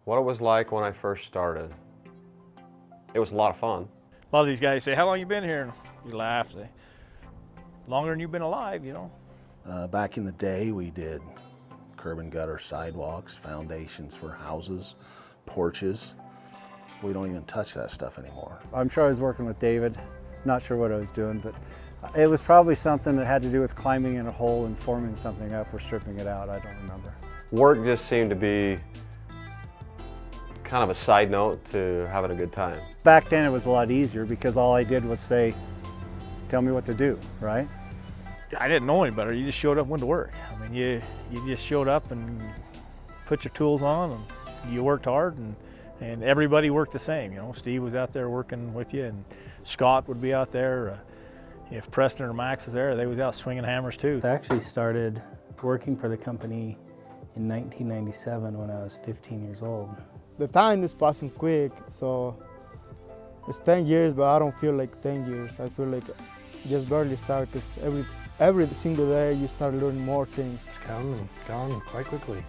What it was like when I first started. It was a lot of fun. A lot of these guys say, how long you been here? And you laugh, say, longer than you've been alive, you know. Back in the day, we did curb and gutter sidewalks, foundations for houses, porches. We don't even touch that stuff anymore. I'm sure I was working with David, not sure what I was doing, but it was probably something that had to do with climbing in a hole and forming something up or stripping it out, I don't remember. Work just seemed to be kind of a side note to having a good time. Back then it was a lot easier because all I did was say, tell me what to do, right? I didn't know any better. You just showed up and went to work. I mean, you just showed up and put your tools on and you worked hard and everybody worked the same. You know, Steve was out there working with you and Scott would be out there. If Preston or Max is there, they was out swinging hammers too. I actually started working for the company in 1997 when I was 15 years old. The time is passing quick, so it's 10 years, but I don't feel like 10 years. I feel like just barely started because every single day you start learning more things. It's come and gone quite quickly.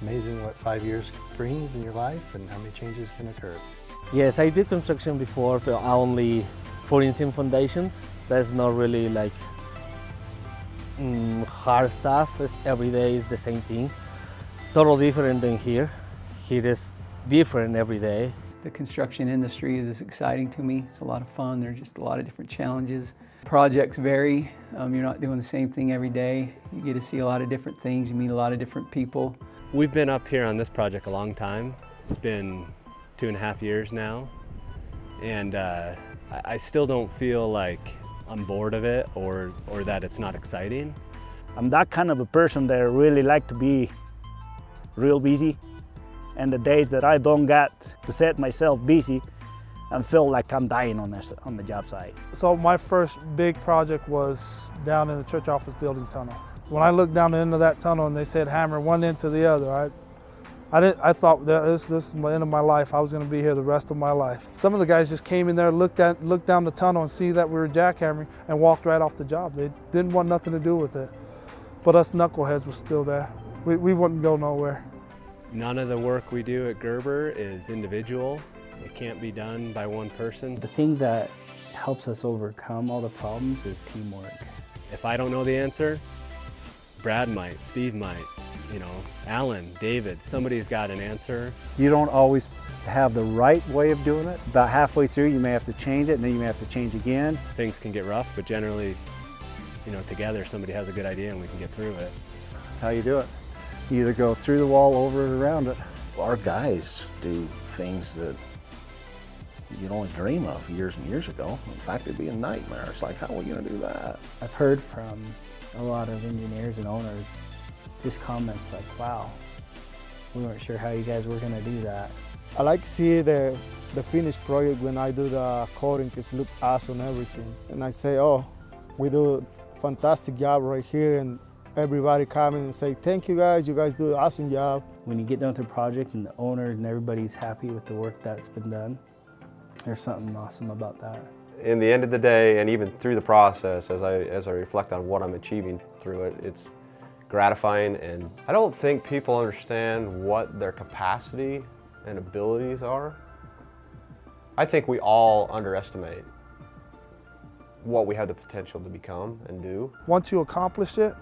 Amazing what 5 years brings in your life and how many changes can occur. Yes, I did construction before, but only for-in-sim foundations. That's not really like hard stuff. Every day is the same thing. Totally different than here. Here is different every day. The construction industry is exciting to me. It's a lot of fun. There are just a lot of different challenges. Projects vary. You're not doing the same thing every day. You get to see a lot of different things. You meet a lot of different people. We've been up here on this project a long time. It's been 2.5 years now. And I still don't feel like I'm bored of it or that it's not exciting. I'm that kind of a person that I really like to be real busy. And the days that I don't get to set myself busy, I feel like I'm dying on the job site. So my first big project was down in the church office building tunnel. When I looked down the end of that tunnel and they said hammer one end to the other, I thought that this is the end of my life. I was going to be here the rest of my life. Some of the guys just came in there, looked down the tunnel and see that we were jackhammering and walked right off the job. They didn't want nothing to do with it. But us knuckleheads were still there. We wouldn't go nowhere. None of the work we do at Gerber is individual. It can't be done by one person. The thing that helps us overcome all the problems is teamwork. If I don't know the answer, Brad might, Steve might, you know, Alan, David, somebody's got an answer. You don't always have the right way of doing it. About halfway through you may have to change it and then you may have to change again. Things can get rough, but generally, you know, together somebody has a good idea and we can get through it. That's how you do it. You either go through the wall, over it, around it. Our guys do things that you'd only dream of years and years ago. In fact, it'd be a nightmare. It's like, how are we going to do that? I've heard from a lot of engineers and owners just comments like, wow, we weren't sure how you guys were going to do that. I like to see the finished project when I do the coating because it looks awesome and everything. And I say, oh, we do a fantastic job right here. And everybody come in and say, thank you guys do an awesome job. When you get done with the project and the owner and everybody's happy with the work that's been done, there's something awesome about that. In the end of the day, and even through the process, as I reflect on what I'm achieving through it, it's gratifying, and I don't think people understand what their capacity and abilities are. I think we all underestimate what we have the potential to become and do. Once you accomplish it,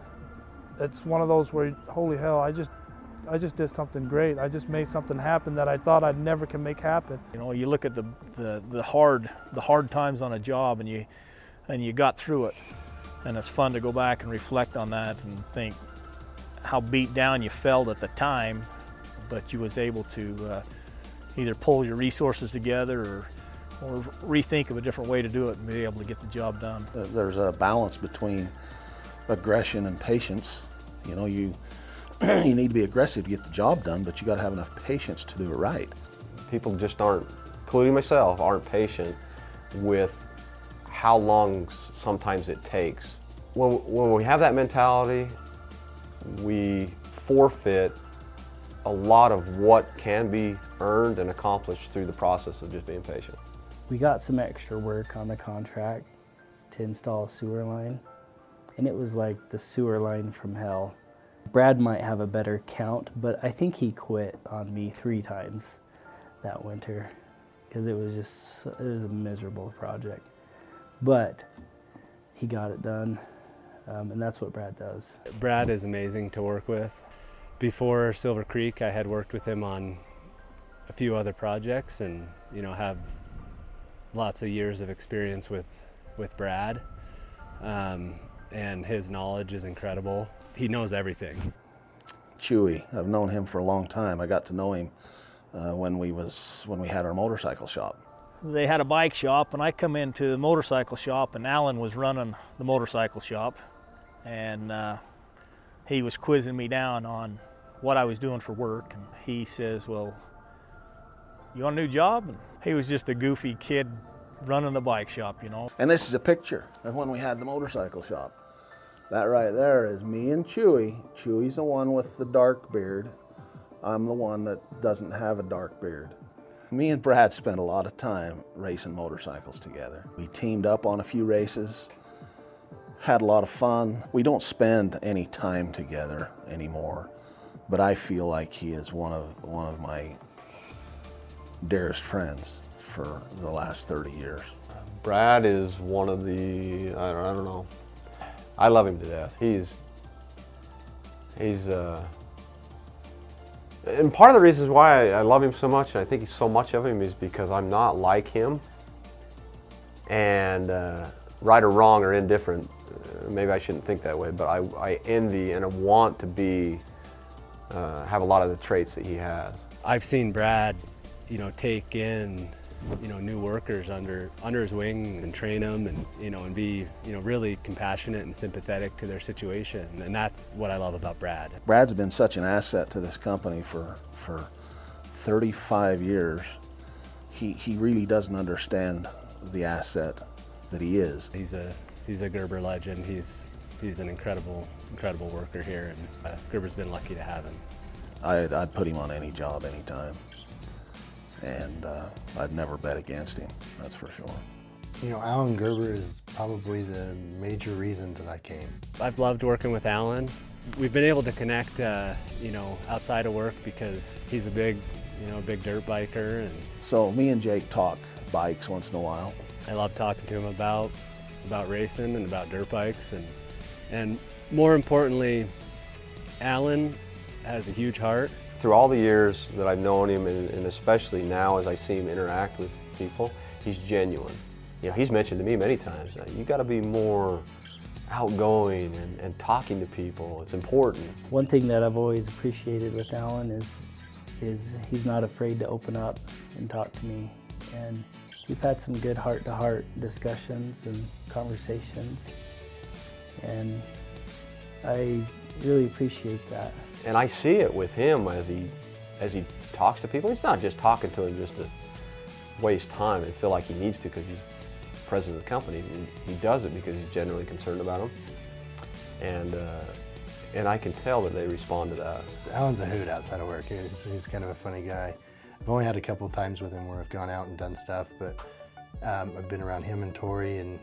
it's one of those where, holy hell, I just did something great. I just made something happen that I thought I'd never can make happen. You know, you look at the hard times on a job and you got through it. And it's fun to go back and reflect on that and think how beat down you felt at the time, but you was able to either pull your resources together or rethink of a different way to do it and be able to get the job done. There's a balance between aggression and patience. You know, you need to be aggressive to get the job done, but you got to have enough patience to do it right. People just aren't, including myself, aren't patient with how long sometimes it takes. When we have that mentality, we forfeit a lot of what can be earned and accomplished through the process of just being patient. We got some extra work on the contract to install a sewer line, and it was like the sewer line from hell. Brad might have a better count, but I think he quit on me 3 times that winter because it was a miserable project. But he got it done, and that's what Brad does. Brad is amazing to work with. Before Silver Creek, I had worked with him on a few other projects, and have lots of years of experience with Brad, and his knowledge is incredible. He knows everything. Chewy, I've known him for a long time. I got to know him when we had our motorcycle shop. They had a bike shop, and I come into the motorcycle shop, and Alan was running the motorcycle shop, and he was quizzing me down on what I was doing for work, and he says, well, you want a new job? And he was just a goofy kid running the bike shop, And this is a picture of when we had the motorcycle shop. That right there is me and Chewy. Chewy's the one with the dark beard. I'm the one that doesn't have a dark beard. Me and Brad spent a lot of time racing motorcycles together. We teamed up on a few races, had a lot of fun. We don't spend any time together anymore, but I feel like he is one of my dearest friends for the last 30 years. Brad is one of the, I don't know, I love him to death. And part of the reasons why I love him so much, and I think he's so much of him, is because I'm not like him. And right or wrong or indifferent, maybe I shouldn't think that way, but I envy and I want to be, have a lot of the traits that he has. I've seen Brad, take in, new workers under his wing and train them, and and be really compassionate and sympathetic to their situation, and that's what I love about Brad. Brad's been such an asset to this company for 35 years. He really doesn't understand the asset that he is. He's a Gerber legend. He's an incredible worker here, and Gerber's been lucky to have him. I'd put him on any job, anytime. And I'd never bet against him, that's for sure. Alan Gerber is probably the major reason that I came. I've loved working with Alan. We've been able to connect, outside of work because he's a big dirt biker. And so me and Jake talk bikes once in a while. I love talking to him about racing and about dirt bikes, and more importantly, Alan has a huge heart. Through all the years that I've known him, and especially now as I see him interact with people, he's genuine. He's mentioned to me many times, you got to be more outgoing and talking to people. It's important. One thing that I've always appreciated with Alan is he's not afraid to open up and talk to me. And we've had some good heart-to-heart discussions and conversations, and I really appreciate that. And I see it with him as he talks to people. He's not just talking to them just to waste time and feel like he needs to because he's president of the company. He does it because he's genuinely concerned about them. And I can tell that they respond to that. Alan's a hoot outside of work. He's kind of a funny guy. I've only had a couple of times with him where I've gone out and done stuff, but I've been around him and Tori and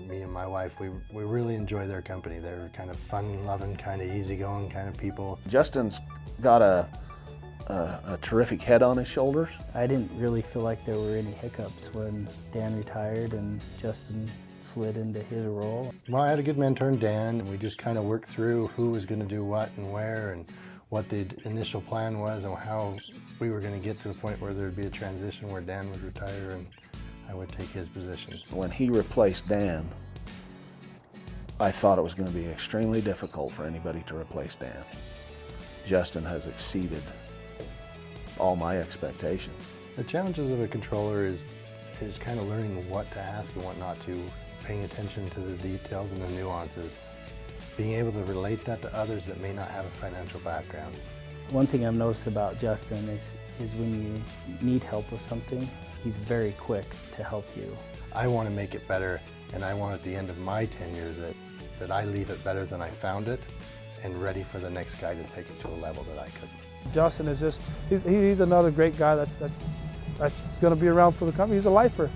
me and my wife. We really enjoy their company. They're kind of fun-loving, kind of easygoing kind of people. Justin's got a terrific head on his shoulders. I didn't really feel like there were any hiccups when Dan retired and Justin slid into his role. Well, I had a good mentor in Dan, and we just kind of worked through who was going to do what and where, and what the initial plan was, and how we were going to get to the point where there'd be a transition where Dan would retire and I would take his position. When he replaced Dan, I thought it was going to be extremely difficult for anybody to replace Dan. Justin has exceeded all my expectations. The challenges of a controller is kind of learning what to ask and what not to, paying attention to the details and the nuances, being able to relate that to others that may not have a financial background. One thing I've noticed about Justin is when you need help with something, he's very quick to help you. I want to make it better, and I want at the end of my tenure that I leave it better than I found it and ready for the next guy to take it to a level that I could. Justin is just, he's another great guy that's going to be around for the company. He's a lifer.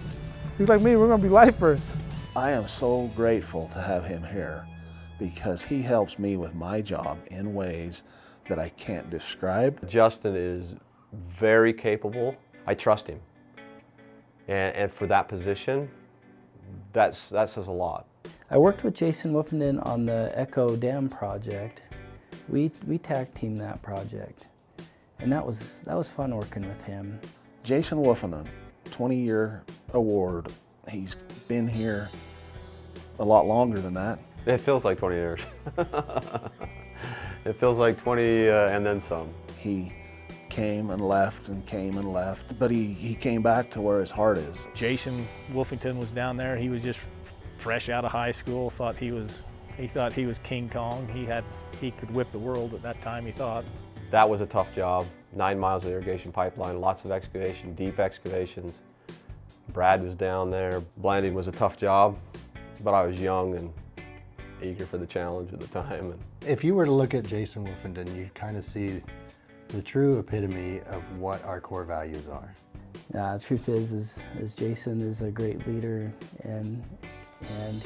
He's like me, we're going to be lifers. I am so grateful to have him here because he helps me with my job in ways that I can't describe. Justin is very capable. I trust him. And for that position, that says a lot. I worked with Jason Wolfenden on the Echo Dam project. We tag teamed that project, and that was fun working with him. Jason Wolfenden, 20-year award. He's been here a lot longer than that. It feels like 20 years. It feels like 20 and then some. He came and left and came and left, but he came back to where his heart is. Jason Wolfenden was down there. He was just fresh out of high school. He thought he was King Kong. He could whip the world at that time, he thought. That was a tough job. 9 miles of irrigation pipeline, lots of excavation, deep excavations. Brad was down there. Blending was a tough job, but I was young and eager for the challenge at the time. If you were to look at Jason Wolfenden, you'd kind of see the true epitome of what our core values are. The truth is Jason is a great leader, and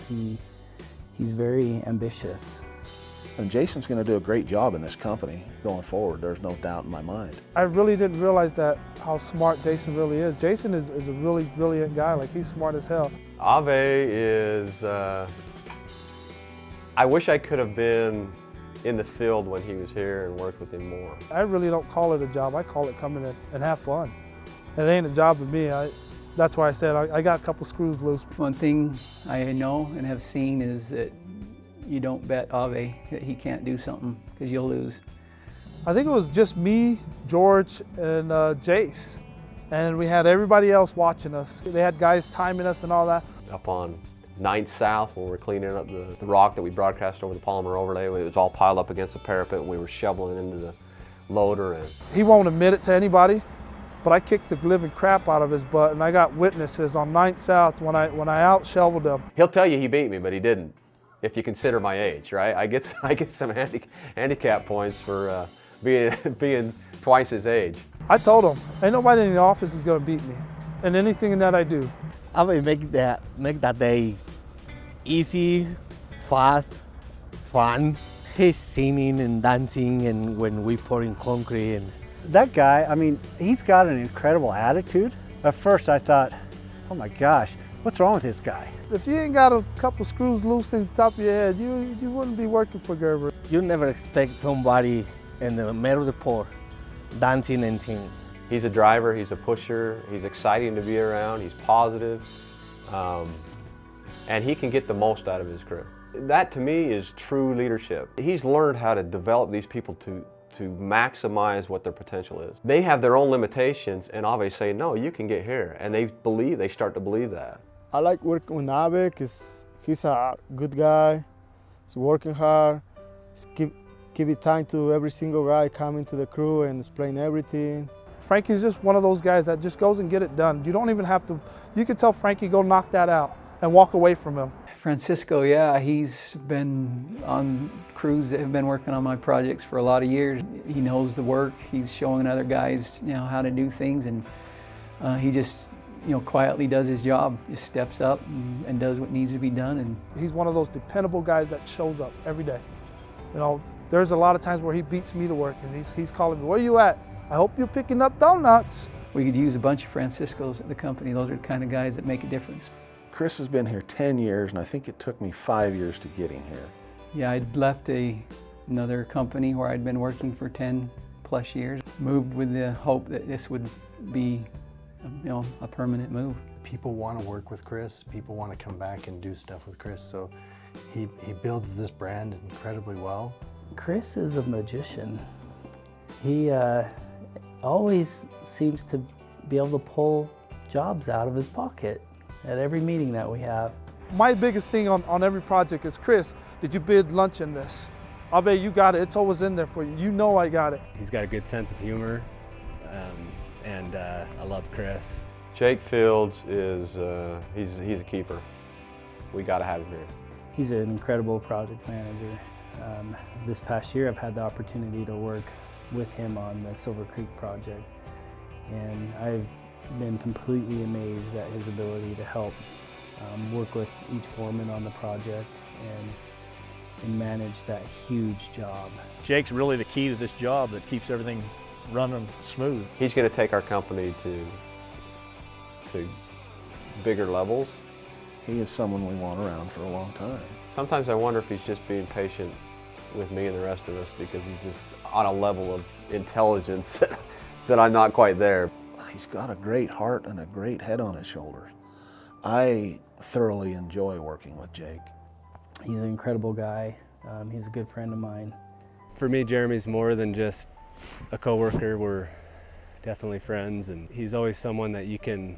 he's very ambitious. And Jason's going to do a great job in this company going forward. There's no doubt in my mind. I really didn't realize that how smart Jason really is. Jason is a really brilliant guy. Like, he's smart as hell. Ave is, I wish I could have been in the field when he was here and worked with him more. I really don't call it a job. I call it come in and have fun. It ain't a job for me. That's why I said I got a couple screws loose. One thing I know and have seen is that you don't bet Ave that he can't do something, because you'll lose. I think it was just me, George, and Jace. And we had everybody else watching us. They had guys timing us and all that. Up on 9th South, when we were cleaning up the rock that we broadcast over the polymer overlay, it was all piled up against the parapet, and we were shoveling into the loader. And he won't admit it to anybody, but I kicked the living crap out of his butt, and I got witnesses on 9th South when I out-shoveled him. He'll tell you he beat me, but he didn't, if you consider my age, right? I get some handicap points for being twice his age. I told him, ain't nobody in the office is gonna beat me in anything that I do. I will make that day easy, fast, fun. He's singing and dancing, and when we pour in concrete. And That guy, I mean, he's got an incredible attitude. At first I thought, oh my gosh, what's wrong with this guy? If you ain't got a couple screws loose in the top of your head, you wouldn't be working for Gerber. You never expect somebody in the middle of the pour dancing and singing. He's a driver, he's a pusher, he's exciting to be around, he's positive, and he can get the most out of his crew. That to me is true leadership. He's learned how to develop these people to maximize what their potential is. They have their own limitations, and Ave say, no, you can get here, and they start to believe that. I like working with Ave because he's a good guy, he's working hard, he's giving time to every single guy coming to the crew and explain everything. Frankie's just one of those guys that just goes and get it done. You don't even have to, you can tell Frankie, go knock that out and walk away from him. Francisco, yeah, he's been on crews that have been working on my projects for a lot of years. He knows the work. He's showing other guys, how to do things, and he just, quietly does his job. Just steps up and does what needs to be done. And he's one of those dependable guys that shows up every day. There's a lot of times where he beats me to work, and he's calling me, where you at? I hope you're picking up donuts. We could use a bunch of Franciscos at the company. Those are the kind of guys that make a difference. Chris has been here 10 years, and I think it took me 5 years to get him here. Yeah, I'd left another company where I'd been working for 10 plus years. Moved with the hope that this would be, a permanent move. People want to work with Chris. People want to come back and do stuff with Chris. So he builds this brand incredibly well. Chris is a magician. He always seems to be able to pull jobs out of his pocket at every meeting that we have. My biggest thing on every project is, Chris, did you bid lunch in this? Ave, you got it. It's always in there for you. You know I got it. He's got a good sense of humor, and I love Chris. Jake Fields is, he's a keeper. We got to have him here. He's an incredible project manager. This past year I've had the opportunity to work with him on the Silver Creek project, and I've been completely amazed at his ability to help work with each foreman on the project and manage that huge job. Jake's really the key to this job that keeps everything running smooth. He's going to take our company to bigger levels. He is someone we want around for a long time. Sometimes I wonder if he's just being patient with me and the rest of us because he's just on a level of intelligence that I'm not quite there. He's got a great heart and a great head on his shoulders. I thoroughly enjoy working with Jake. He's an incredible guy. He's a good friend of mine. For me, Jeremy's more than just a coworker. We're definitely friends, and he's always someone that you can,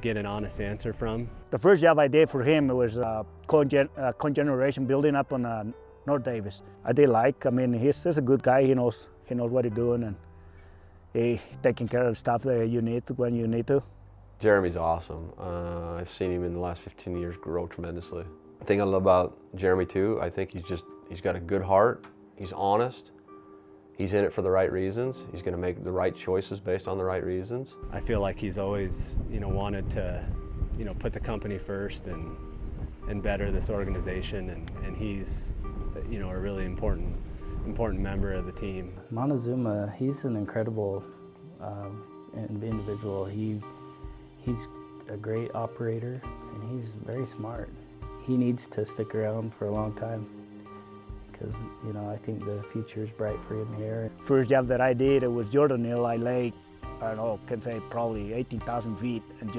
get an honest answer from. The first job I did for him was a cogeneration building up on North Davis. I did he's a good guy. He knows what he's doing, and he taking care of stuff that you need when you need to. Jeremy's awesome. I've seen him in the last 15 years grow tremendously. The thing I love about Jeremy too, I think he's got a good heart, he's honest, he's in it for the right reasons, he's going to make the right choices based on the right reasons. I feel like he's always, wanted to, put the company first and better this organization, and he's, a really important member of the team. Montezuma, he's an incredible individual. He's a great operator, and he's very smart. He needs to stick around for a long time because, I think the future is bright for him here. First job that I did, it was Jordan Hill. I laid, can say probably 18,000 feet, and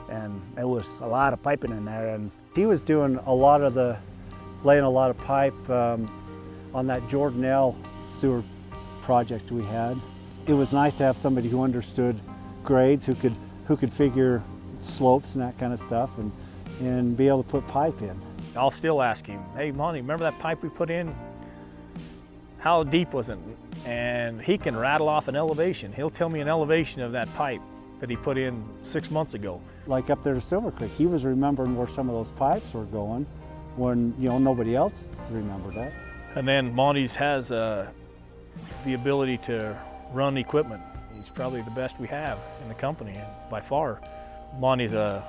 and it was a lot of piping in there. And he was doing laying a lot of pipe on that Jordan L sewer project we had. It was nice to have somebody who understood grades, who could figure slopes and that kind of stuff, and be able to put pipe in. I'll still ask him, hey Monty, remember that pipe we put in? How deep was it? And he can rattle off an elevation. He'll tell me an elevation of that pipe that he put in 6 months ago. Like up there to Silver Creek, he was remembering where some of those pipes were going when nobody else remembered that. And then Monty's has the ability to run equipment. He's probably the best we have in the company, and by far. Monty's a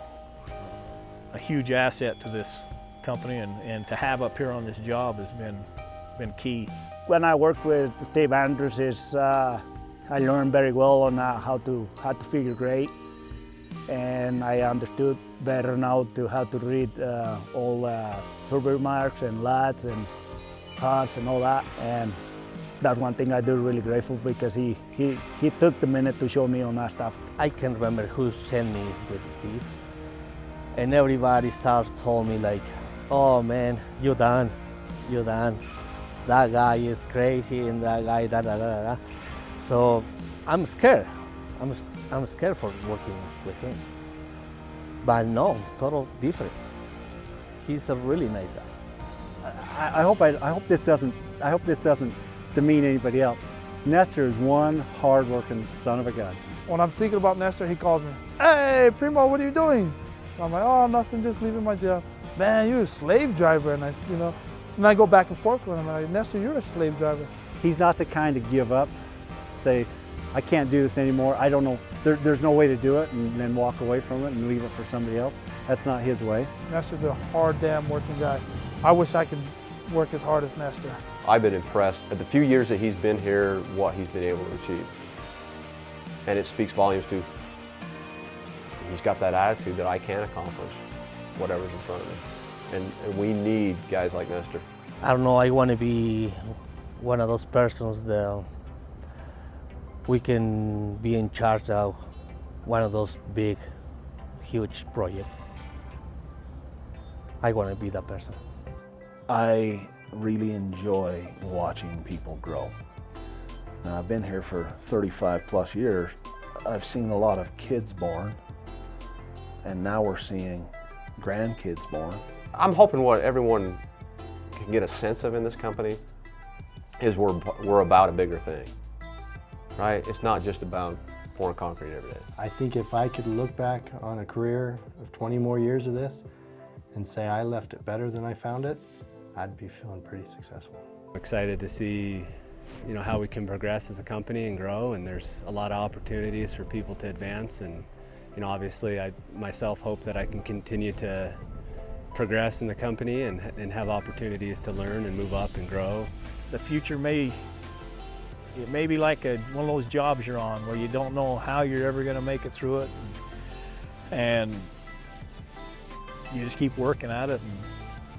huge asset to this company, and to have up here on this job has been key. When I worked with Steve Andrews, I learned very well on how to figure grade, and I understood better now how to read all survey marks and LATs and cards and all that. And that's one thing I do really grateful because he took the minute to show me on that stuff. I can't remember who sent me with Steve, and everybody told me like, oh man, you're done. That guy is crazy, and that guy da. So I'm scared. I'm scared for working with him. But no, total different. He's a really nice guy. I hope this doesn't demean anybody else. Nestor is one hard-working son of a gun. When I'm thinking about Nestor, he calls me, hey, Primo, what are you doing? I'm like, oh, nothing, just leaving my job. Man, you're a slave driver. And and I go back and forth with him. I'm like, Nestor, you're a slave driver. He's not the kind to give up, say, I can't do this anymore. I don't know, there's no way to do it, and then walk away from it and leave it for somebody else. That's not his way. Nestor's a hard damn working guy. I wish I could work as hard as Nestor. I've been impressed at the few years that he's been here, what he's been able to achieve. And it speaks volumes to, he's got that attitude that I can accomplish whatever's in front of me. And we need guys like Nestor. I don't know, I want to be one of those persons that we can be in charge of one of those big, huge projects. I want to be that person. I really enjoy watching people grow. Now, I've been here for 35 plus years. I've seen a lot of kids born, and now we're seeing grandkids born. I'm hoping what everyone can get a sense of in this company is we're about a bigger thing, right? It's not just about pouring concrete every day. I think if I could look back on a career of 20 more years of this and say I left it better than I found it, I'd be feeling pretty successful. I'm excited to see, how we can progress as a company and grow, and there's a lot of opportunities for people to advance, and obviously I myself hope that I can continue to progress in the company and have opportunities to learn and move up and grow. The future may be like one of those jobs you're on where you don't know how you're ever going to make it through it, and you just keep working at it,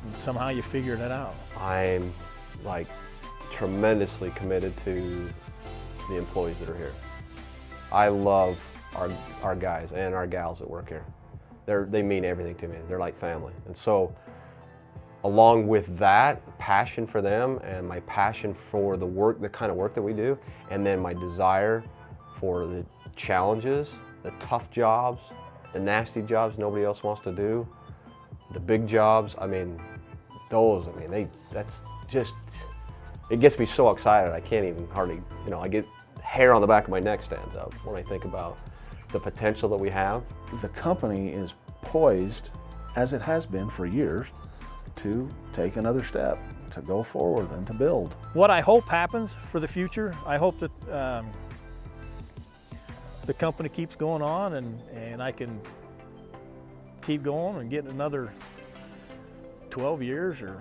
and somehow you figure it out. I'm like tremendously committed to the employees that are here. I love our guys and our gals that work here. They mean everything to me. They're like family. And so along with that, passion for them and my passion for the work, the kind of work that we do, and then my desire for the challenges, the tough jobs, the nasty jobs nobody else wants to do, the big jobs, I mean, that's just, it gets me so excited I can't even hardly, I get hair on the back of my neck stands up when I think about the potential that we have. The company is poised, as it has been for years, to take another step, to go forward and to build. What I hope happens for the future, I hope that the company keeps going on and I can keep going and get another 12 years, or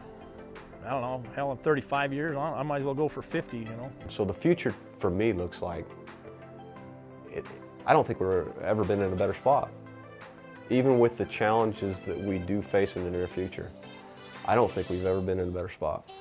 I don't know, hell, in 35 years, I might as well go for 50, So the future for me looks like, I don't think we've ever been in a better spot. Even with the challenges that we do face in the near future, I don't think we've ever been in a better spot.